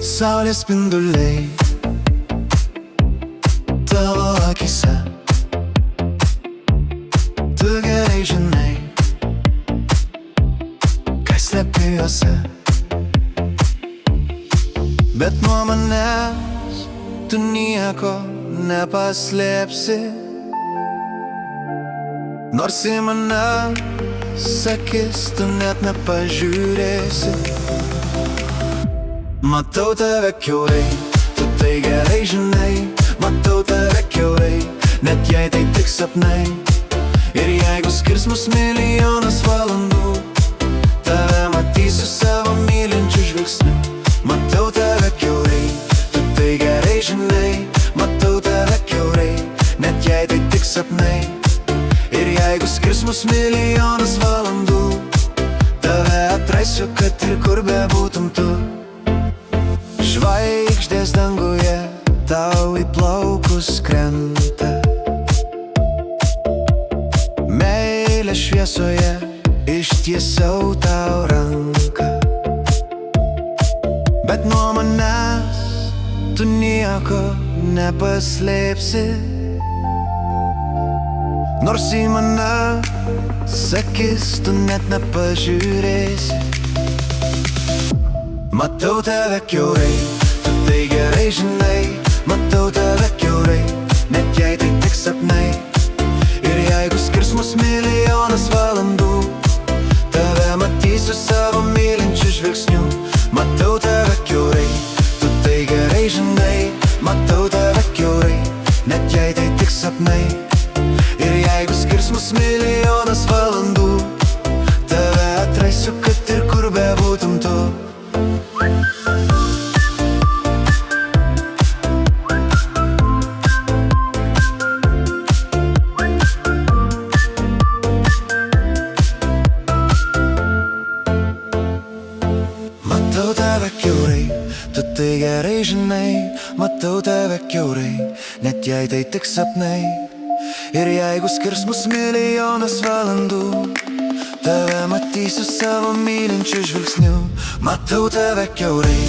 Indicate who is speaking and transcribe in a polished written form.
Speaker 1: Saulės spinduliai tavo akise, tu gerai žinai, kas slepi juose. Bet nuo manęs tu nieko nepaslėpsi, nors į mane sakys tu net nepažiūrėsi. Matau tave kiaurai, tu tai gerai žinai. Matau tave kiaurai, net jei tai tik sapnai. Ir jeigu skirs mus milijonas valandų, tave matysiu savo mylinčiu žvilgsniu. Matau tave kiaurai, tu tai gerai žinai. Matau tave kiaurai, net jei tai tik sapnai. Ir jeigu skirs mus milijonas valandų, tave atrasiu, kad ir kur bebūtum tu. Žvaigždės danguje tau į plaukus krenta, meilės šviesoje ištiesiau tau ranką. Bet nuo manęs tu nieko nepaslėpsi, nors į mane sakys tu net nepažiūrėsi. Matau tave kiaurai, tu tai gerai žinai. Matau tave kiaurai, net jei tai tik sapnai. Ir jeigu skirs mus milijonas valandų, tave matysiu savo mylinčiu žvilgsniu. Matau tave kiaurai, tu tai gerai žinai. Matau tave kiaurai, net jei tai tik sapnai. Ir jeigu skirs mus milijonas valandų, tave atrasiu, kad ir kur bebūtum tu. Matau tave kiaurai, tu tai gerai žinai. Matau tave kiaurai, net jei tai tik sapnai. Ir jeigu skirs mus milijonas valandų, tave matysiu savo mylinčiu žvilgsniu. Matau tave kiaurai,